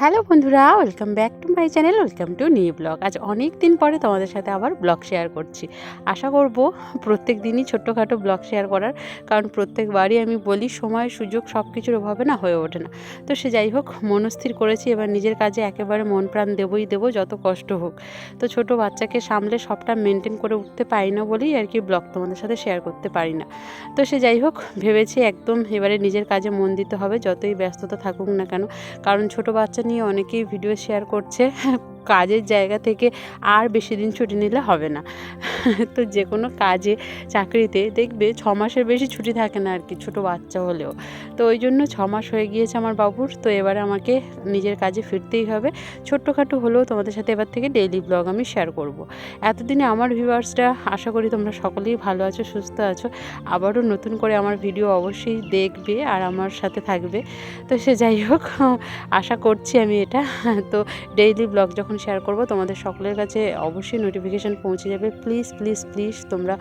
Hello বন্ধুরা, welcome back to my channel, welcome to new blog. আজ অনেক দিন পরে তোমাদের সাথে আবার ব্লগ শেয়ার করছি। আশা করব প্রত্যেক দিনই ছোট্টখাটো ব্লগ শেয়ার করার, কারণ প্রত্যেকবারই আমি বলি সময় সুযোগ সব কিছুর অভাবে না হয়ে ওঠে না। তো সে যাই হোক, মনস্থির করেছি এবার নিজের কাজে একেবারে মন প্রাণ দেবই দেবো, যত কষ্ট হোক। তো ছোট বাচ্চাকে সামলে সবটা মেনটেন করে উঠতে পারি না বলেই আর কি ব্লগ তোমাদের সাথে শেয়ার করতে পারি না। তো সে যাই হোক, ভেবেছি একদম এবারে নিজের কাজে মন দিতে হবে, যতই ব্যস্ততা থাকুক না কেন। কারণ ছোট বাচ্চা নিয়ে অনেকেই ভিডিও শেয়ার করছে, কাজের জায়গা থেকে আর বেশি দিন ছুটি নিলে হবে না। তো যে কোনো কাজে, চাকরিতে দেখবে 6 মাসের বেশি ছুটি থাকে না আর কি, ছোটো বাচ্চা হলেও। তো ওই জন্য 6 মাস হয়ে গিয়েছে আমার বাবুর। তো এবারে আমাকে নিজের কাজে ফিরতেই হবে। ছোট্টখাটো হলেও তোমাদের সাথে এবার থেকে ডেইলি ব্লগ আমি শেয়ার করব। এতদিনে আমার ভিউয়ার্সরা, আশা করি তোমরা সকলেই ভালো আছো, সুস্থ আছো। আবারও নতুন করে আমার ভিডিও অবশ্যই দেখবে আর আমার সাথে থাকবে। তো সে যাই হোক, আশা করছি আমি এটা। তো ডেইলি ব্লগ যখন শেয়ার করব তোমাদের সকলের কাছে অবশ্যই নোটিফিকেশান পৌঁছে যাবে। প্লিজ প্লিজ প্লিজ তোমরা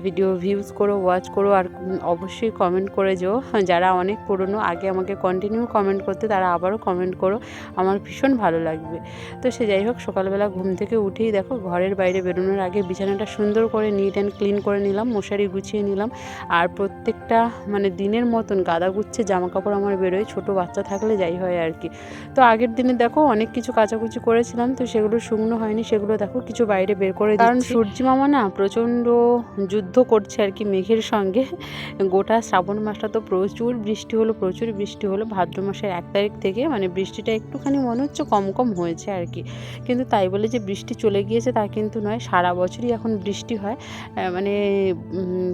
ভিডিও ভিউজ করো, ওয়াচ করো, আর অবশ্যই কমেন্ট করে যেও। যারা অনেক পুরনো, আগে আমাকে কন্টিনিউ কমেন্ট করতে, তারা আবারও কমেন্ট করো, আমার ভীষণ ভালো লাগবে। তো সে যাই হোক, সকালবেলা ঘুম থেকে উঠেই দেখো ঘরের বাইরে বেরোনোর আগে বিছানাটা সুন্দর করে নিট অ্যান্ড ক্লিন করে নিলাম, মশারি গুছিয়ে নিলাম। আর প্রত্যেকটা দিনের মতন গাদা গুচ্ছে জামা কাপড় আমার বেরোয়, ছোটো বাচ্চা থাকলে যাই হয় আর কি। তো আগের দিনে দেখো অনেক কিছু কাচাকুচি করেছিলাম, তো সেগুলো শুকনো হয়নি, সেগুলো দেখো কিছু বাইরে বের করে দিচ্ছি। কারণ সূর্যি মামা না প্রচণ্ড যুদ্ধ করছে আর কি মেঘের সঙ্গে। গোটা শ্রাবণ মাসটা তো প্রচুর বৃষ্টি হলো, প্রচুর বৃষ্টি হলো। ভাদ্র মাসের 1 তারিখ থেকে বৃষ্টিটা একটুখানি মনে হচ্ছে কম কম হয়েছে আর কি। কিন্তু তাই বলে যে বৃষ্টি চলে গিয়েছে তা কিন্তু নয়, সারা বছরই এখন বৃষ্টি হয়।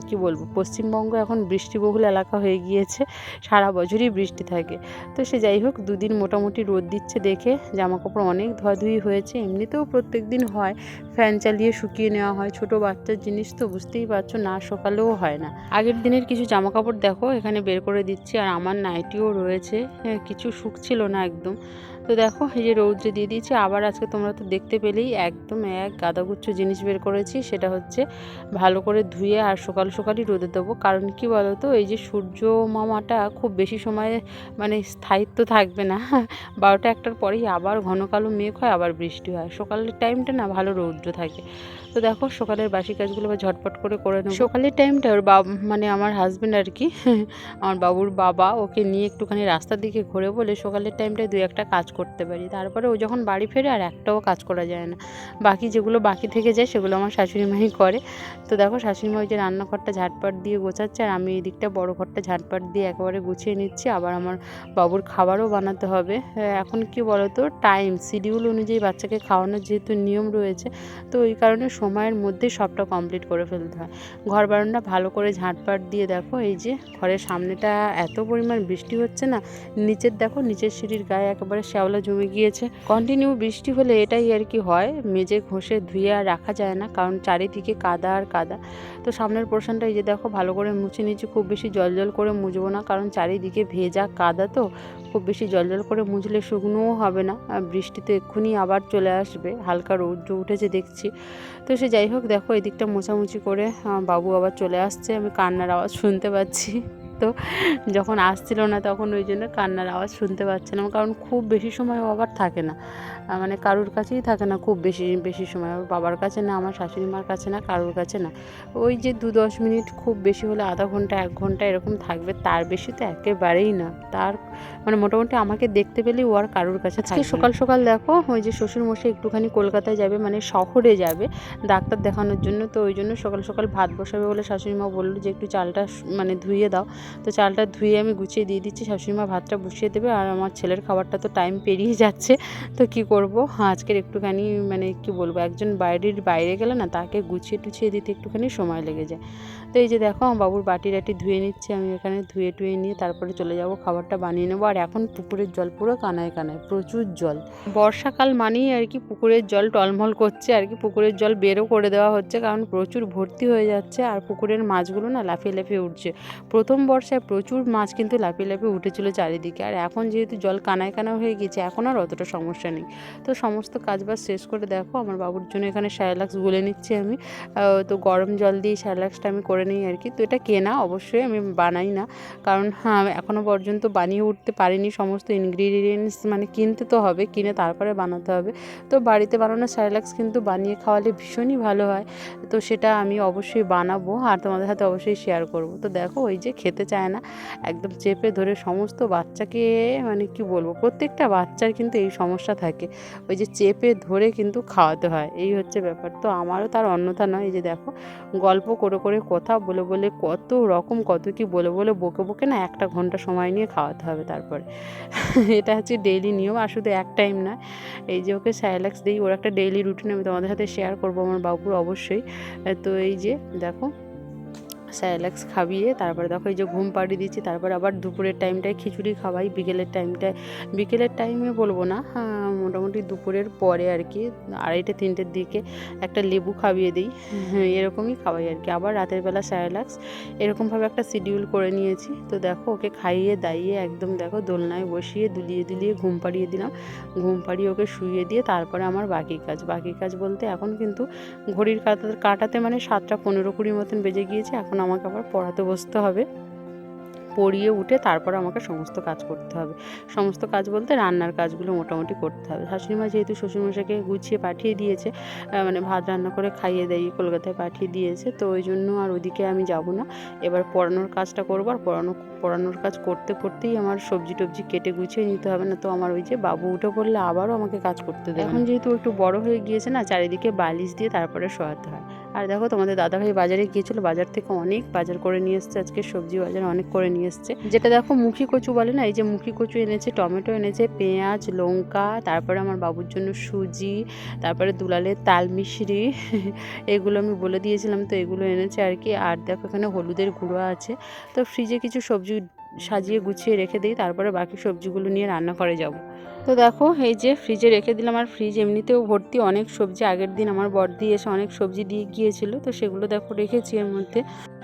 কি বলবো, পশ্চিমবঙ্গ এখন বৃষ্টিবহুল এলাকা হয়ে গিয়েছে, সারা বছরই বৃষ্টি থাকে। তো সে যাই হোক, দুদিন মোটামুটি রোদ দিচ্ছে দেখে জামাকাপড় অনেক ধোয়াধুয়ি হয়েছে। এমনিতেও প্রত্যেক দিন হয়, ফ্যান চালিয়ে শুকিয়ে নেওয়া হয়, ছোটো বাচ্চার জিনিস তো বুঝতেই পারছো, না সকালেও হয় না। আগের দিনের কিছু জামাকাপড় দেখো এখানে বের করে দিচ্ছি, আর আমার নাইটিও রয়েছে, কিছু শুকছিল না একদম। তো দেখো এই যে রৌদ্রে দিয়ে দিয়েছি। আবার আজকে তোমরা তো দেখতে পেলেই একদম এক গাদাগুচ্ছ জিনিস বের করেছি, সেটা হচ্ছে ভালো করে ধুয়ে আর সকাল সকালই রোদে দেবো। কারণ কি বলো তো, এই যে সূর্য মামাটা খুব বেশি সময় স্থায়িত্ব থাকবে না। 12টা 1টার পরেই আবার ঘন কালো মেঘ হয়, আবার বৃষ্টি হয়। সকালের টাইমটা না ভালো রৌদ্র থাকে। তো দেখো সকালের বাসি কাজগুলো আবার ঝটপট করে নেব। সকালের টাইমটা ওর আমার হাজব্যান্ড আর কি, আমার বাবুর বাবা ওকে নিয়ে একটুখানি রাস্তার দিকে ঘুরে বলে সকালের টাইমটায় 2-1টা কাজ করতে পারি। তারপরে ও যখন বাড়ি ফেরে আর একটাও কাজ করা যায় না। বাকি যেগুলো বাকি থেকে যায় সেগুলো আমার শাশুড়ি মাই করে। তো দেখো শাশুড়ি মা ওই যে রান্নাঘরটা ঝাটপাট দিয়ে গোছাচ্ছে, আর আমি এই দিকটা বড় ঘরটা ঝাটপাট দিয়ে একেবারে গুছিয়ে নিচ্ছি। আবার আমার বাবুর খাবারও বানাতে হবে। এখন কি বলো তো, টাইম শিডিউল অনুযায়ী বাচ্চাকে খাওয়ানোর যেহেতু নিয়ম রয়েছে, তো ওই কারণে সময়ের মধ্যে সবটা কমপ্লিট করে ফেলতে হয়। ঘর বারান্দা ভালো করে ঝাঁটপাট দিয়ে দেখো এই যে ঘরের সামনেটা এত পরিমাণ বৃষ্টি হচ্ছে না, নিচের দেখো নিচের সিঁড়ির গায়ে একেবারে শ্যাওলা জমে গিয়েছে। কন্টিনিউ বৃষ্টি হলে এটাই আর কি হয়, মেজে ঘষে ধুয়ে আর রাখা যায় না, কারণ চারিদিকে কাদা আর কাদা। তো সামনের পোর্শনটা এই যে দেখো ভালো করে মুছে নিচ্ছি। খুব বেশি জল করে মুছবো না, কারণ চারিদিকে ভেজা কাদা, তো খুব বেশি জল করে মুছলে শুকনোও হবে না। বৃষ্টি তো এক্ষুনি আবার চলে আসবে, হালকা রৌদ্র উঠেছে দেখছি। তো সে যাই হোক, দেখো এদিকটা মোছামুছি করে বাবু আবার চলে আসছে, আমি কান্নার আওয়াজ শুনতে পাচ্ছি। তো যখন আসছিল না তখন ওই জন্য কান্নার আওয়াজ শুনতে পাচ্ছিলাম, কারণ খুব বেশি সময় ও আবার থাকে না, কারোর কাছেই থাকে না খুব বেশি সময়। আমার বাবার কাছে না, আমার শাশুড়ি মার কাছে না, কারোর কাছে না। ওই যে 2-10 মিনিট, খুব বেশি হলে আধা ঘন্টা 1 ঘন্টা এরকম থাকবে, তার বেশি তো একেবারেই না। তার মোটামুটি আমাকে দেখতে পেলেই ও আর কারোর কাছে থাকে। সকাল সকাল দেখো ওই যে শ্বশুরমশাই একটুখানি কলকাতায় যাবে, শহরে যাবে ডাক্তার দেখানোর জন্য। তো ওই জন্য সকাল সকাল ভাত বসাবে বলে শাশুড়ি মা বললো যে একটু চালটা ধুয়ে দাও। তো চালটা ধুয়ে আমি গুছিয়ে দিয়ে দিচ্ছি, শাশুড়ি মা ভাতটা বসিয়ে দেবে। আর আমার ছেলের খাবারটা তো টাইম পেরিয়ে যাচ্ছে, তো কি করব, আজকের একটুখানি কি বলবো, একজন বাইরে গেলে না তাকে গুছিয়ে টুছিয়ে দিতে একটুখানি সময় লেগে যায়। তো এই যে দেখো বাবুর বাটি ধুয়ে নিচ্ছে, আমি এখানে ধুয়ে নিয়ে তারপরে চলে যাব খাবারটা বানিয়ে নেবো। আর এখন পুকুরের জল পুরো কানায় কানায়, প্রচুর জল। বর্ষাকাল মানেই আর কি পুকুরের জল টলমল করছে আর কি, পুকুরের জল বেরও করে দেওয়া হচ্ছে, কারণ প্রচুর ভর্তি হয়ে যাচ্ছে। আর পুকুরের মাছগুলো না লাফিয়ে লাফিয়ে উঠছে। প্রথম বর্ষায় প্রচুর মাছ কিন্তু লাফিয়ে লাফিয়ে উঠেছিল চারিদিকে। আর এখন যেহেতু জল কানায় কানা হয়ে গেছে, এখন আর অতটা সমস্যা নেই। তো সমস্ত কাজবাজ শেষ করে দেখো আমার বাবুর জন্য এখানে স্যারেলাক্স গুলে নিচ্ছি আমি। তো গরম জল দিয়ে স্যারেলাক্সটা আমি করে নিই আর কি। তো এটা কেনা, অবশ্যই আমি বানাই না, কারণ এখনও পর্যন্ত বানিয়ে উঠতে পারিনি। সমস্ত ইনগ্রিডিয়েন্টস মানে কিনতে তো হবে, কিনে তারপরে বানাতে হবে। তো বাড়িতে বানানো স্যারেলাক্স কিন্তু বানিয়ে খাওয়ালে ভীষণই ভালো হয়। তো সেটা আমি অবশ্যই বানাবো আর তোমাদের সাথে অবশ্যই শেয়ার করব। তো দেখো ওই যে খেতে চায় না, একদম চেপে ধরে সমস্ত বাচ্চাকে, মানে কি বলবো, প্রত্যেকটা বাচ্চার কিন্তু এই সমস্যা থাকে, ওই যে চেপে ধরে কিন্তু খাওয়াতে হয়, এই হচ্ছে ব্যাপার। তো আমারও তার অন্যথা নয়। এই যে দেখো গল্প করে করে, কথা বলে বলে, কত রকম কত কি বলে বলে, বকে বকে না 1 ঘন্টা সময় নিয়ে খাওয়াতে হবে তারপরে। এটা হচ্ছে ডেইলি নিয়ম, আর শুধু এক টাইম না। এই যে ওকে স্যারেলাক্স দিই, ওর একটা ডেইলি রুটিন আমি তোমাদের সাথে শেয়ার করবো আমার বাবুর অবশ্যই। তো এই যে দেখো স্যারেলাক্স খাইয়ে তারপরে দেখো এই যে ঘুম পাড়িয়ে দিচ্ছি। তারপর আবার দুপুরের টাইমটায় খিচুড়ি খাওয়াই, বিকেলের টাইমে বলবো না, মোটামুটি দুপুরের পরে আর কি 2:30-3টের দিকে একটা লেবু খাইয়ে দিই, এরকমই খাওয়াই আর কি। আবার রাতের বেলা স্যারেলাক্স, এরকমভাবে একটা শিডিউল করে নিয়েছি। তো দেখো ওকে খাইয়ে দাইয়ে একদম দেখো দোলনায় বসিয়ে দুলিয়ে দুলিয়ে ঘুম পাড়িয়ে দিলাম। ঘুম পাড়িয়ে ওকে শুইয়ে দিয়ে তারপরে আমার বাকি কাজ বলতে এখন কিন্তু ঘড়ির কাঁটাতে মানে 7:15-20 মতন বেজে গিয়েছে। এখন আমাকে আবার পড়াতে বসতে হবে, পড়িয়ে উঠে তারপর আমাকে সমস্ত কাজ করতে হবে। সমস্ত কাজ বলতে রান্নার কাজগুলো মোটামুটি করতে হবে। শাশুড়িমা যেহেতু শ্বশুরমশাইকে গুছিয়ে পাঠিয়ে দিয়েছে, মানে ভাত রান্না করে খাইয়ে দিয়ে কলকাতায় পাঠিয়ে দিয়েছে, তো ওই জন্য আর ওদিকে আমি যাব না। এবার পড়ানোর কাজটা করবো। আর পড়ানোর কাজ করতে করতেই আমার সবজি টবজি কেটে গুছিয়ে নিতে হবে, না তো আমার ওই যে বাবু উঠে পড়লে আবারও আমাকে কাজ করতে দেবে। এখন যেহেতু একটু বড় হয়ে গিয়েছে না, চারিদিকে বালিশ দিয়ে তারপরে শোয়াতে হয়। আর দেখো তোমাদের দাদাভাই বাজারে গিয়েছিলো, বাজার থেকে অনেক বাজার করে নিয়ে এসছে, আজকে সবজি বাজার অনেক করে নিয়ে এসছে। যেটা দেখো মুখি কচু বলে না, এই যে মুখি কচু এনেছে, টমেটো এনেছে, পেঁয়াজ, লঙ্কা, তারপরে আমার বাবুর জন্য সুজি, তারপরে দুলালের তাল মিশরি, এগুলো আমি বলে দিয়েছিলাম, তো এগুলো এনেছে আর কি। আর দেখো এখানে হলুদের গুঁড়ো আছে। তো ফ্রিজে কিছু সবজি সাজিয়ে গুছিয়ে রেখে দিই, তারপরে বাকি সবজিগুলো নিয়ে রান্না করে যাব। তো দেখো এই যে ফ্রিজে রেখে দিলাম। আর ফ্রিজ এমনিতেও ভর্তি অনেক সবজি, আগের দিন আমার বড়দি এসে অনেক সবজি দিয়ে গিয়েছিল, তো সেগুলো দেখো রেখেছি এর মধ্যে।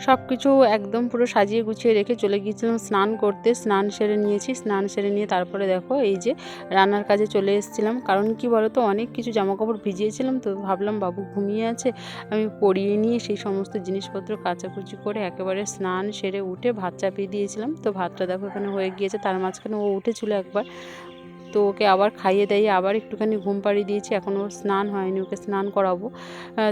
সব কিছু একদম পুরো সাজিয়ে গুছিয়ে রেখে চলে গিয়েছিলাম স্নান করতে। স্নান সেরে নিয়েছি, স্নান সেরে নিয়ে তারপরে দেখো এই যে রান্নার কাজে চলে এসেছিলাম। কারণ কি বলো তো, অনেক কিছু জামাকাপড় ভিজিয়েছিলাম, তো ভাবলাম বাবু ঘুমিয়ে আছে, আমি পরিয়ে নিয়ে সেই সমস্ত জিনিসপত্র কাচাকুচি করে একেবারে স্নান সেরে উঠে ভাত চাপিয়ে দিয়েছিলাম। তো ভাতটা দেখো এখানে হয়ে গিয়েছে, তার মাঝখানে ও উঠেছিল একবার, তো ওকে আবার খাইয়ে দাইয়ে আবার একটুখানি ঘুম পাড়িয়ে দিয়েছি। এখন ওর স্নান হয়নি, ওকে স্নান করাবো।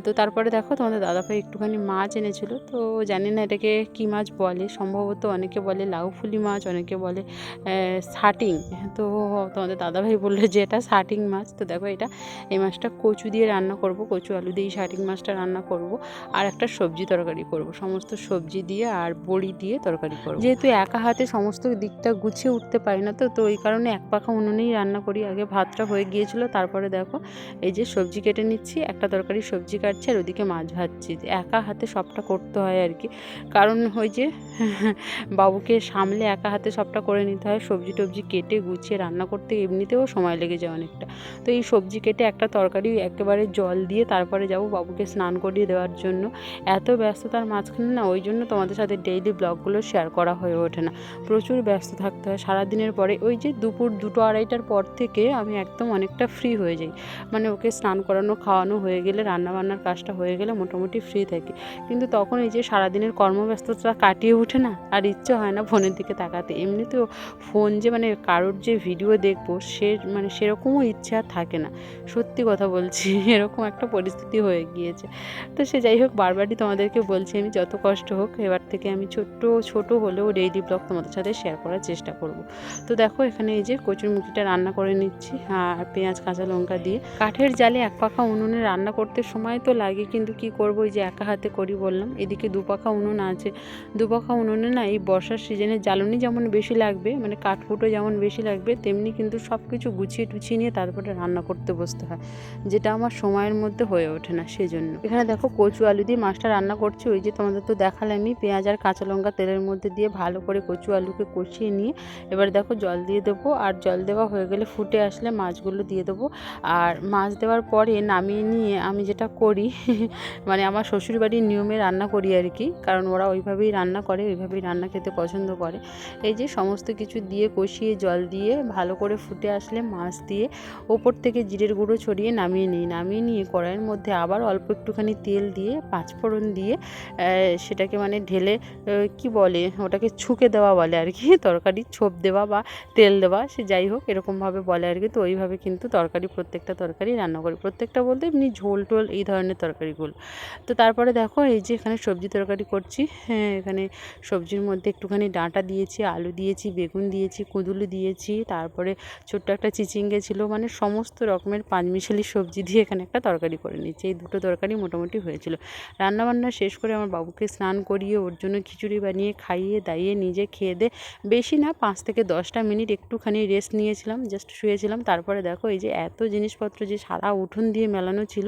তো তারপরে দেখো তোমাদের দাদাভাই একটুখানি মাছ এনেছিল, তো জানি না এটাকে কী মাছ বলে, সম্ভবত অনেকে বলে লাউফুলি মাছ, অনেকে বলে শাটিং। তো তোমাদের দাদাভাই বললো যে এটা শাটিং মাছ। তো দেখো এই মাছটা কচু দিয়ে রান্না করব, কচু আলু দিয়ে শাটিং মাছটা রান্না করব। আর একটা সবজি তরকারি করব, সমস্ত সবজি দিয়ে আর বড়ি দিয়ে তরকারি করব। যেহেতু একা হাতে সমস্ত দিকটা গুছিয়ে উঠতে পারি না, তো ওই কারণে এক পাখা উনুনেই রান্না করি। আগে ভাতটা হয়ে গিয়েছিল, তারপরে দেখো এই যে সবজি কেটে নিচ্ছি, একটা তরকারি সবজি কাটছি আর ওদিকে মাছ ভাজছি। একা হাতে সবটা করতে হয় আর কি, কারণ ওই যে বাবুকে সামলে একা হাতে সবটা করে নিতে হয়। সবজি টবজি কেটে গুছিয়ে রান্না করতে এমনিতেও সময় লেগে যায় অনেকটা। তো এই সবজি কেটে একটা তরকারি একেবারে জল দিয়ে তারপরে যাব বাবুকে স্নান করিয়ে দেওয়ার জন্য। এত ব্যস্ততার মাঝখানে না, ওই জন্য তোমাদের সাথে ডেইলি ব্লগগুলো শেয়ার করা হয়ে ওঠে না। প্রচুর ব্যস্ত থাকতে হয় সারাদিনের পরে। ওই যে দুপুর 2-2:30টার পর থেকে আমি একদম অনেকটা ফ্রি হয়ে যাই, মানে ওকে স্নান করানো খাওয়ানো হয়ে গেলে, রান্নাবান্নার কাজটা হয়ে গেলে মোটামুটি ফ্রি থাকি। কিন্তু তখন এই যে সারাদিনের কর্মব্যস্ততা কাটিয়ে ওঠে না, আর ইচ্ছে হয় না ফোনের দিকে তাকাতে। এমনিতেও ফোন যে মানে কারোর যে ভিডিও দেখবো মানে সেরকমও ইচ্ছা আর থাকে না, সত্যি কথা বলছি। এরকম একটা পরিস্থিতি হয়ে গিয়েছে। তো সে যাই হোক, বারবারই তোমাদেরকে বলছি আমি, যত কষ্ট হোক এবার থেকে আমি ছোট হলেও ডেইলি ব্লগ তোমাদের সাথে শেয়ার করার চেষ্টা করব। তো দেখো এখানে এই যে কচুর মুখিটা এটা রান্না করে নিচ্ছি আর পেঁয়াজ কাঁচা লঙ্কা দিয়ে। কাঠের জালে এক পাখা উনুনে রান্না করতে সময় তো লাগে, কিন্তু কি করব, ওই যে একা হাতে করি বললাম। এদিকে দুপাখা উনুন আছে, দুপাখা উনুনে না এই বর্ষার সিজনে জ্বালনি যেমন বেশি লাগবে, মানে কাঠকুটো যেমন বেশি লাগবে, তেমনি কিন্তু সব কিছু গুছিয়ে টুছিয়ে নিয়ে তারপরে রান্না করতে বসতে হয়, যেটা আমার সময়ের মধ্যে হয়ে ওঠে না। সেজন্য এখানে দেখো কচু আলু দিয়ে মাছটা রান্না করছি। ওই যে তোমাদের তো দেখালামই, পেঁয়াজ আর কাঁচা লঙ্কা তেলের মধ্যে দিয়ে ভালো করে কচু আলুকে কষিয়ে নিয়ে এবার দেখো জল দিয়ে দেবো, আর জল দেওয়া হয়ে গেলে ফুটে আসলে মাছগুলো দিয়ে দেবো। আর মাছ দেওয়ার পরে নামিয়ে নিয়ে আমি যেটা করি মানে আমার শ্বশুরবাড়ির নিয়মে রান্না করি আর কি, কারণ ওরা ওইভাবেই রান্না করে, ওইভাবেই রান্না খেতে পছন্দ করে। এই যে সমস্ত কিছু দিয়ে কষিয়ে জল দিয়ে ভালো করে ফুটে আসলে মাছ দিয়ে ওপর থেকে জিরের গুঁড়ো ছড়িয়ে নামিয়ে নিই। নামিয়ে নিয়ে কড়াইয়ের মধ্যে আবার অল্প একটুখানি তেল দিয়ে পাঁচফোড়ন দিয়ে সেটাকে মানে ঢেলে কি বলে ওটাকে ছুঁকে দেওয়া বলে আর কি, তরকারি ছোপ দেওয়া বা তেল দেওয়া, সে যাই হোক এরকমভাবে বলে আর কি। তো ওইভাবে কিন্তু প্রত্যেকটা তরকারি রান্না করি, প্রত্যেকটা বলতে এমনি ঝোল টোল এই ধরনের তরকারিগুলো। তো তারপরে দেখো এই যে এখানে সবজি তরকারি করছি। হ্যাঁ, এখানে সবজির মধ্যে একটুখানি ডাঁটা দিয়েছি, আলু দিয়েছি, বেগুন দিয়েছি, কুঁদুলি দিয়েছি, তারপরে ছোট্ট একটা চিচিঙ্গে ছিল, মানে সমস্ত রকমের পাঁচমিশালি সবজি দিয়ে এখানে একটা তরকারি করে নিচ্ছি। এই দুটো তরকারি মোটামুটি হয়েছিল। রান্নাবান্না শেষ করে আমার বাবুকে স্নান করিয়ে ওর জন্য খিচুড়ি বানিয়ে খাইয়ে দাইয়ে নিজে খেয়ে দে বেশি না 5 থেকে 10টা মিনিট একটুখানি রেস্ট নিয়েছিলাম, জাস্ট শুয়েছিলাম। তারপরে দেখো এই যে এত জিনিসপত্র যে সারা উঠোন দিয়ে মেলানো ছিল,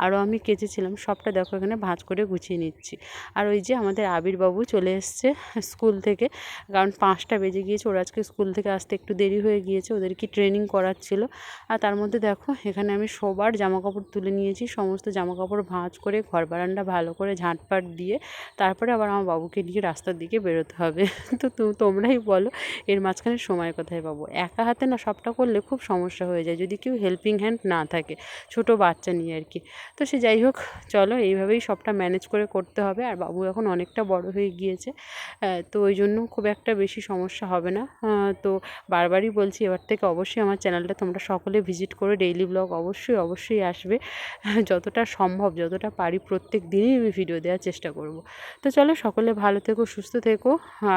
আরও আমি কেচেছিলাম, সবটা দেখো এখানে ভাঁজ করে গুছিয়ে নিচ্ছি। আর ওই যে আমাদের আবিরবাবু চলে এসছে স্কুল থেকে, কারণ 5টা বেজে গিয়েছে, ওরা আজকে স্কুল থেকে আসতে একটু দেরি হয়ে গিয়েছে, ওদের কি ট্রেনিং করাচ্ছিল। আর তার মধ্যে দেখো এখানে আমি সবার জামাকাপড় তুলে নিয়েছি, সমস্ত জামাকাপড় ভাঁজ করে ঘর বারান্দা ভালো করে ঝাঁটপাট দিয়ে তারপরে আবার আমার বাবুকে নিয়ে রাস্তার দিকে বেরোতে হবে। তো তোমরাই বলো এর মাঝখানে সময় কোথায় পাবো? একা হাতে না সবটা করলে খুব সমস্যা হয়ে যায় যদি কেউ হেল্পিং হ্যান্ড না থাকে, ছোট বাচ্চা নিয়ে আর কি। তো সে যাই হোক, চলো এইভাবেই সবটা ম্যানেজ করে করতে হবে। আর বাবু এখন অনেকটা বড় হয়ে গিয়েছে, তো ওই জন্য খুব একটা বেশি সমস্যা হবে না। তো বারবারই বলছি এবার থেকে অবশ্যই আমার চ্যানেলটা তোমরা সকলে ভিজিট করে ডেইলি ব্লগ অবশ্যই আসবে। যতটা সম্ভব যতটা পারি প্রত্যেক দিনই আমি ভিডিও দেওয়ার চেষ্টা করব। তো চলো সকলে ভালো থেকো, সুস্থ থেকো।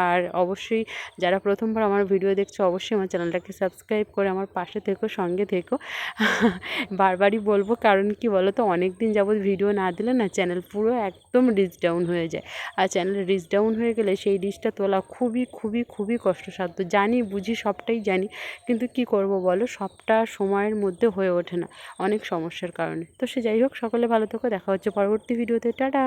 আর অবশ্যই যারা প্রথমবার আমার ভিডিও দেখছো অবশ্যই আমার চ্যানেলটাকে সাবস্ক্রাইব করে আমার পাশে থেকো, সঙ্গে থেকো। বারবারই বলবো, কারণ কি বলো তো, অনেক দিন যাবৎ ভিডিও না দিলে না চ্যানেল পুরো একদম রিচ ডাউন হয়ে যায়। আর চ্যানেল রিচ ডাউন হয়ে গেলে সেই রিচটা তোলা খুবই কষ্টসাধ্য। জানি, বুঝি, সবটাই জানি, কিন্তু কি করব বলো, সবটা সময়ের মধ্যে হয়ে ওঠে না অনেক সমস্যার কারণে। তো সে যাই হোক, সকলে ভালো থেকো, দেখা হচ্ছে পরবর্তী ভিডিওতে, টাটা।